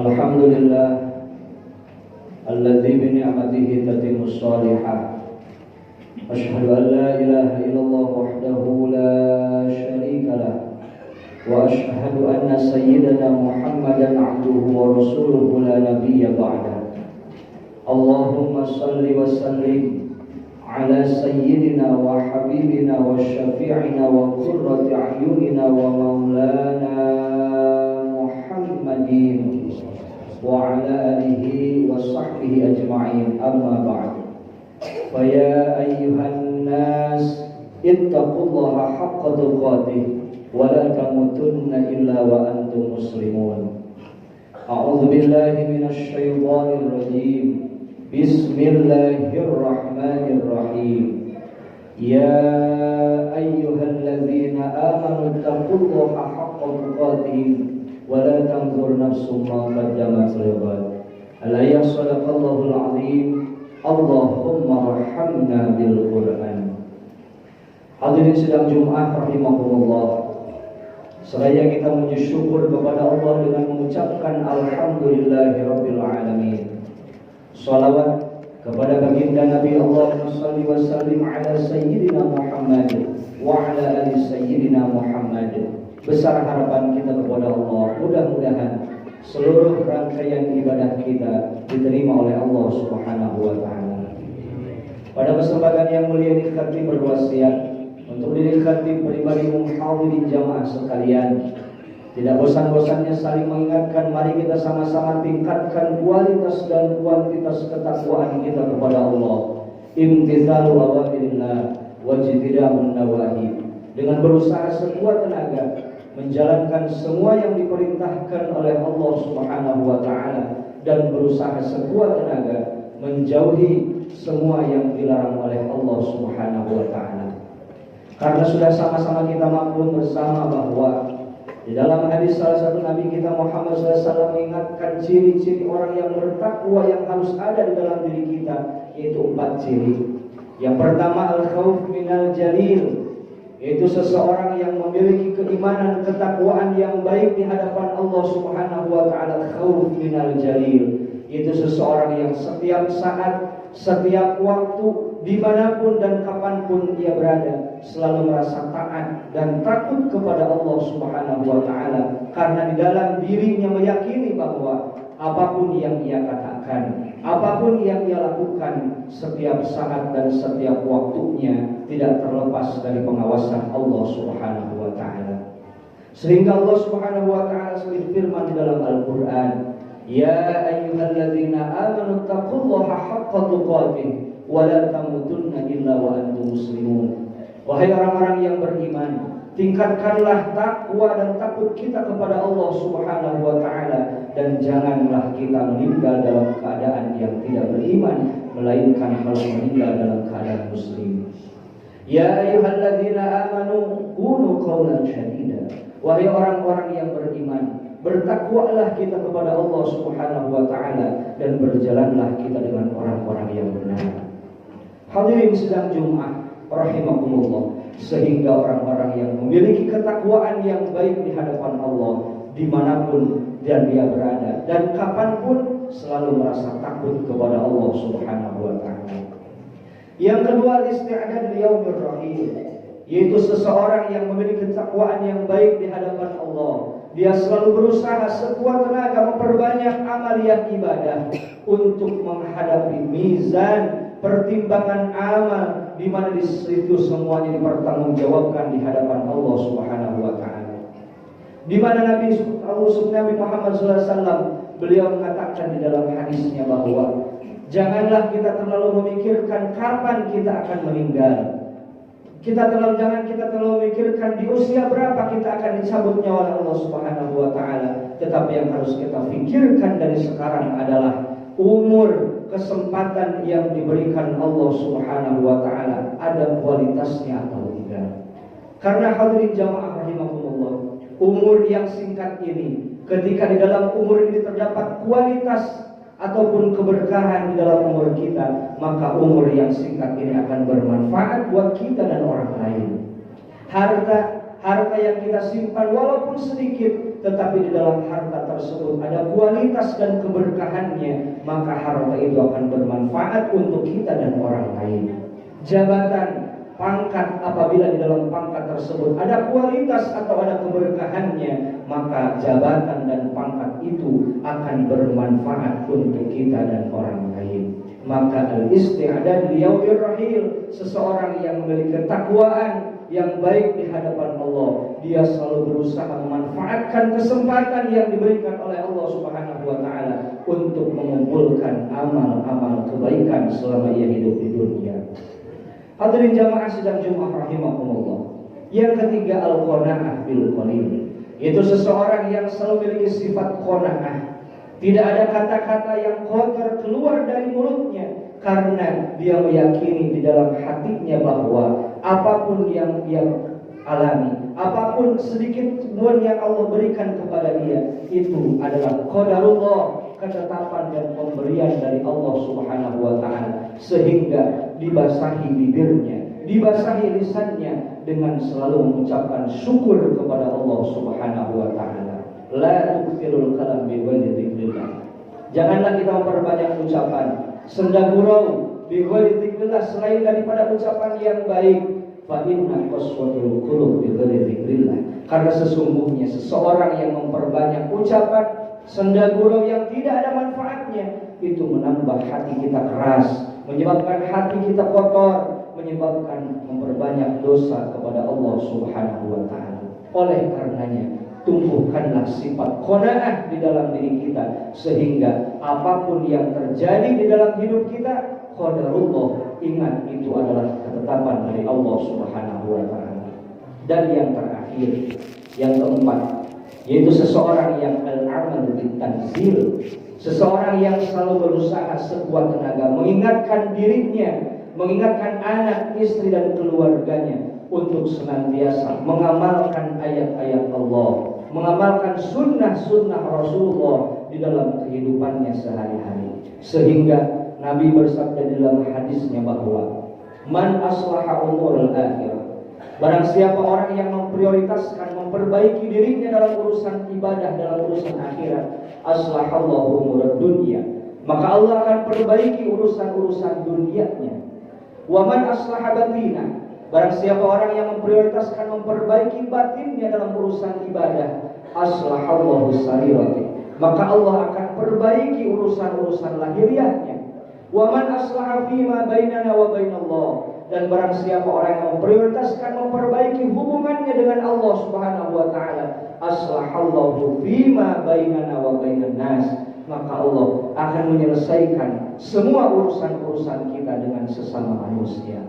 Alhamdulillah alladzi bi ni'matihi tatimmu shalihat. Asyhadu an la ilaha illallah wahdahu la syarika lah. Wa asyhadu anna sayyidana Muhammadan abduhu wa rasuluhu la nabiyya ba'da. Allahumma salli wa sallim ala sayyidina wa habibina wa syafi'ina wa qurrati a'yunina wa maulana Muhammadin wa ala alihi wa sahbihi ajma'in, amma ba'd. Fa ya ayyuhan nas ittaqullaha haqqa tuqatih wa la tamutunna illa wa antum muslimun. A'udzu billahi minasy syaithanir rajim. Bismillahirrahmanirrahim. Ya ayyuhalladzina amanu taqullaha haqqa tuqatih wa la tanzur nafsum ma qaddamat lighad. Al-ayat sadaqallahul azim. Allahumma warhamna bil Qur'an. Hadirin sidang Jumat rahimahumullah. Seraya kita memuji syukur kepada Allah dengan mengucapkan alhamdulillahirabbil alamin. Salawat kepada baginda Nabi Allahumma salli wa sallim ala sayyidina Muhammad wa ala ali sayyidina Muhammad. Besar harapan kita kepada Allah, mudah-mudahan seluruh rangkaian ibadah kita diterima oleh Allah Subhanahu wa taala. Pada kesempatan yang mulia ini kami berwasiat untuk diri kami pribadi muhadirin jamaah sekalian, tidak bosan-bosannya saling mengingatkan, mari kita sama-sama tingkatkan kualitas dan kuantitas ketakwaan kita kepada Allah. Imtithalu awamirillah wajtinamun nawahi. Dengan berusaha sekuat tenaga menjalankan semua yang diperintahkan oleh Allah Subhanahu wa taala dan berusaha sekuat tenaga menjauhi semua yang dilarang oleh Allah Subhanahu wa taala. Karena sudah sama-sama kita maklum bersama bahwa di dalam hadis salah satu Nabi kita Muhammad SAW mengingatkan ciri-ciri orang yang bertakwa yang harus ada di dalam diri kita, yaitu 4 ciri. Yang pertama al-khauf minal jalil, yaitu seseorang yang memiliki keimanan ketakwaan yang baik di hadapan Allah Subhanahu wa taala. Khauf minal jalil, yaitu seseorang yang setiap saat, setiap waktu, dimanapun dan kapanpun ia berada selalu merasa taat dan takut kepada Allah Subhanahu wa taala, karena di dalam dirinya meyakini bahwa apapun yang ia katakan, apapun yang ia lakukan setiap saat dan setiap waktunya tidak terlepas dari pengawasan Allah Subhanahu wa taala. Sehingga Allah Subhanahu wa taala berfirman di dalam Al-Qur'an, ya ayyuhalladzina amanu taqullaha haqqa tuqatih wa la tamutunna illa wa antum muslimun. Wahai orang-orang yang beriman, tingkatkanlah takwa dan takut kita kepada Allah Subhanahu wa taala, dan janganlah kita meninggal dalam keadaan yang tidak beriman, melainkan harus meninggal dalam keadaan muslim. Ya ayyuhalladzina amanu kunu qaulan syadida. Wahai orang-orang yang beriman, bertakwalah kita kepada Allah Subhanahu wa taala dan berjalanlah kita dengan orang-orang yang benar. Hadirin sidang Jumat rahimakumullah, sehingga orang-orang yang memiliki ketakwaan yang baik di hadapan Allah dimanapun dan dia berada dan kapanpun selalu merasa takut kepada Allah Subhanahu wa taala. Yang kedua, isti'dad liyaumir rahim, yaitu seseorang yang memiliki ketakwaan yang baik di hadapan Allah. Dia selalu berusaha sekuat tenaga memperbanyak amaliyah ibadah untuk menghadapi mizan, pertimbangan amal, di mana di situ semuanya dipertanggungjawabkan di hadapan Allah Subhanahu wa taala. Di mana Nabi Muhammad SAW beliau mengatakan di dalam hadisnya bahwa janganlah kita terlalu memikirkan kapan kita akan meninggal. Jangan kita terlalu memikirkan di usia berapa kita akan dicabut nyawa oleh Allah Subhanahu wa taala, tetapi yang harus kita pikirkan dari sekarang adalah umur, kesempatan yang diberikan Allah Subhanahu wa taala ada kualitasnya atau tidak. Karena hadirin jamaah rahimakumullah, umur yang singkat ini, ketika di dalam umur ini terdapat kualitas ataupun keberkahan di dalam umur kita, maka umur yang singkat ini akan bermanfaat buat kita dan orang lain. Harta yang kita simpan walaupun sedikit, tetapi di dalam harta tersebut ada kualitas dan keberkahannya, maka harta itu akan bermanfaat untuk kita dan orang lain. Jabatan, pangkat, apabila di dalam pangkat tersebut ada kualitas atau ada keberkahannya, maka jabatan dan pangkat itu akan bermanfaat untuk kita dan orang lain. Maka al-isti'dad liyaumir rahil, seseorang yang memiliki ketakwaan yang baik di hadapan Allah, dia selalu berusaha memanfaatkan kesempatan yang diberikan oleh Allah Subhanahu wa taala untuk mengumpulkan amal-amal kebaikan selama ia hidup di dunia. Hadirin jamaah sidang Jumat rahimakumullah. Yang ketiga, al-qanaah bil qalil, yaitu seseorang yang selalu memiliki sifat qanaah. Tidak ada kata-kata yang kotor keluar dari mulutnya, karena dia meyakini di dalam hatinya bahwa apapun yang dia alami, apapun sedikit pun yang Allah berikan kepada dia, itu adalah qadarullah, ketetapan dan pemberian dari Allah Subhanahu wa taala, sehingga dibasahi bibirnya, dibasahi lisannya dengan selalu mengucapkan syukur kepada Allah Subhanahu wa taala. La tukthirul kalam bi ghairi dzikrillah. Janganlah kita memperbanyak ucapan senda gurau bi ghairi dzikrillah, selain daripada ucapan yang baik. Fa inna qaswatul qulub bi ghairi dzikrillah. Karena sesungguhnya seseorang yang memperbanyak ucapan senda gurau yang tidak ada manfaatnya, itu menambah hati kita keras, menyebabkan hati kita kotor, menyebabkan memperbanyak dosa kepada Allah Subhanahu wa taala. Oleh karenanya, tumbuhkanlah sifat qanaah di dalam diri kita, sehingga apapun yang terjadi di dalam hidup kita, qadarullah, ingat itu adalah ketetapan dari Allah Subhanahu wa taala. Dan yang terakhir, yang keempat, yaitu seseorang yang al-amal bitanzil, seseorang yang selalu berusaha sekuat tenaga mengingatkan dirinya, mengingatkan anak, istri dan keluarganya untuk senantiasa mengamalkan ayat-ayat Allah, mengamalkan sunnah-sunnah Rasulullah di dalam kehidupannya sehari-hari. Sehingga Nabi bersabda di dalam hadisnya bahwa man aslaha umurul akhirah, barang siapa orang yang memprioritaskan, memperbaiki dirinya dalam urusan ibadah, dalam urusan akhirat, aslahallahu umurud dunya, maka Allah akan perbaiki urusan-urusan dunianya. Wa man aslaha batina, barang siapa orang yang memprioritaskan, memperbaiki batinnya dalam urusan ibadah, aslahallahu sarirati, maka Allah akan perbaiki urusan-urusan lahiriahnya. Wa man aslaha fima bainana wa bainallah, dan barang siapa orang yang memprioritaskan, memperbaiki hubungannya dengan Allah Subhanahu wa taala, aslahallahu fima bainana wa bainan nas, maka Allah akan menyelesaikan semua urusan-urusan kita dengan sesama manusia.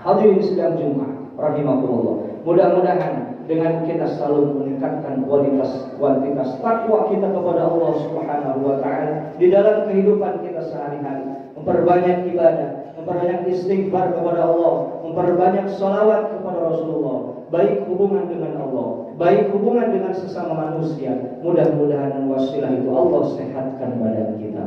Hadirin sidang Jumat rahimakumullah. Mudah-mudahan dengan kita selalu meningkatkan kuantitas takwa kita kepada Allah Subhanahu wa taala di dalam kehidupan kita sehari-hari, memperbanyak ibadah, memperbanyak istighfar kepada Allah, memperbanyak salawat kepada Rasulullah, baik hubungan dengan Allah, baik hubungan dengan sesama manusia. Mudah-mudahan wasilah itu Allah sehatkan badan kita,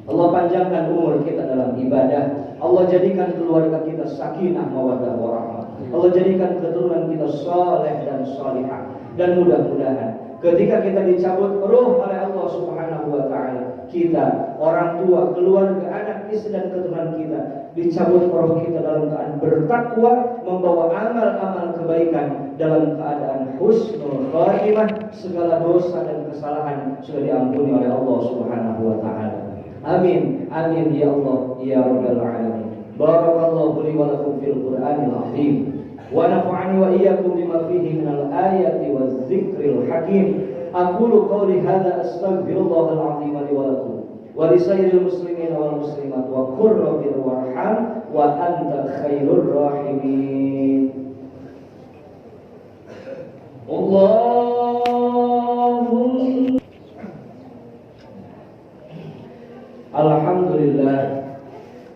Allah panjangkan umur kita dalam ibadah, Allah jadikan keluarga kita sakinah mawaddah warahmah, Allah jadikan keturunan kita saleh dan salihah. Dan mudah-mudahan ketika kita dicabut roh oleh Allah Subhanahu wa taala, kita, orang tua, keluarga, anak, istri dan keturunan kita, dicabut roh kita dalam keadaan bertakwa, membawa amal-amal kebaikan, dalam keadaan husnul khatimah, segala dosa dan kesalahan sudah diampuni oleh Allah Subhanahu wa taala. Amin, amin ya Allah ya rabbal alamin. Barakallahu li wa lakum fil Qur'anil azim, wa nafa'ani wa iyyakum bima fihi minal ayati waz zikril hakim. Aqulu qawli hadza astaghfirullahal azim li wa lakum wa li sayyidil muslimin wal muslimat wa qur rabbir warham wa anta khairur rahimin. Allahumma alhamdulillah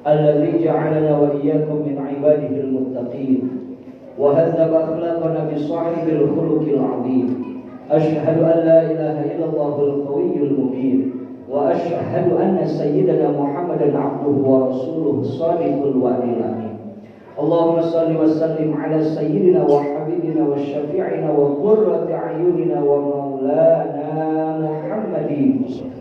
alladzi ja'alana wa iyyakum min ibadihi al-muttaqin wa hadzaba akhlaqana bi sahibil khuluqil 'azim. Asyhadu an la ilaha illallahul qawiyyul mubin wa asyhadu anna sayyidana Muhammadan 'abduhu wa rasuluhu shadiqul wa'dil amin. Allahumma shalli wa sallim ala sayyidina wa habibina wa syafi'ina wa qurrati a'yunina wa maulana محمد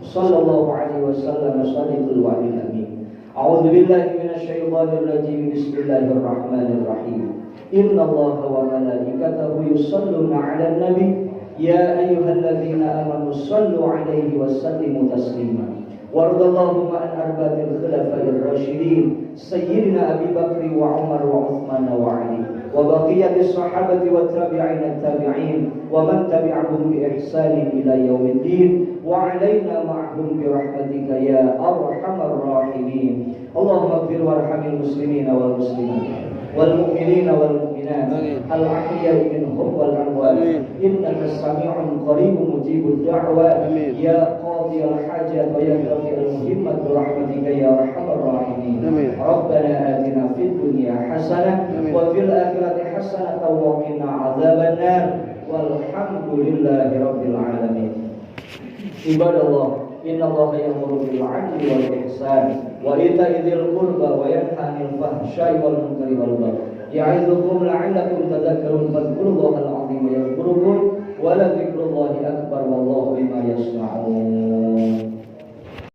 صلى الله عليه وسلم صادق الوعد الأمين. أعوذ بالله من الشيطان الرجيم. بسم الله الرحمن الرحيم. إن الله وملائكته يصلون على النبي يا أيها الذين آمنوا صلوا عليه وسلموا تسليما. وارض اللهم عن أرباب الخلفاء الراشدين سيدنا أبي بكر وعمر وعثمان وعلي وبقية الصحابة والتابعين التابعين ومن تبعهم بإحسان إلى يوم الدين وعلينا معهم برحمتك يا أرحم الراحمين. اللهم اغفر وارحم المسلمين والمسلمات والمؤمنين والمؤمنات الأحياء منهم والأموات إنك سميع قريب مجيب الدعوات يا قاضي الحاجات ويا كافي المهمة برحمتك يا أرحم الراحمين. ربنا آتنا في الدنيا حسنة وفي الآخرة حسنة وقنا عذاب النار والحمد لله رب العالمين. عباد الله إن الله يأمر بالعدل والإحسان وإيتاء ذي القربى وينهى عن الفحشاء والمنكر والبغي يعظكم لعلكم تذكرون. فاذكروا الله العظيم يذكركم ولذكر الله أكبر والله بما يصنعون.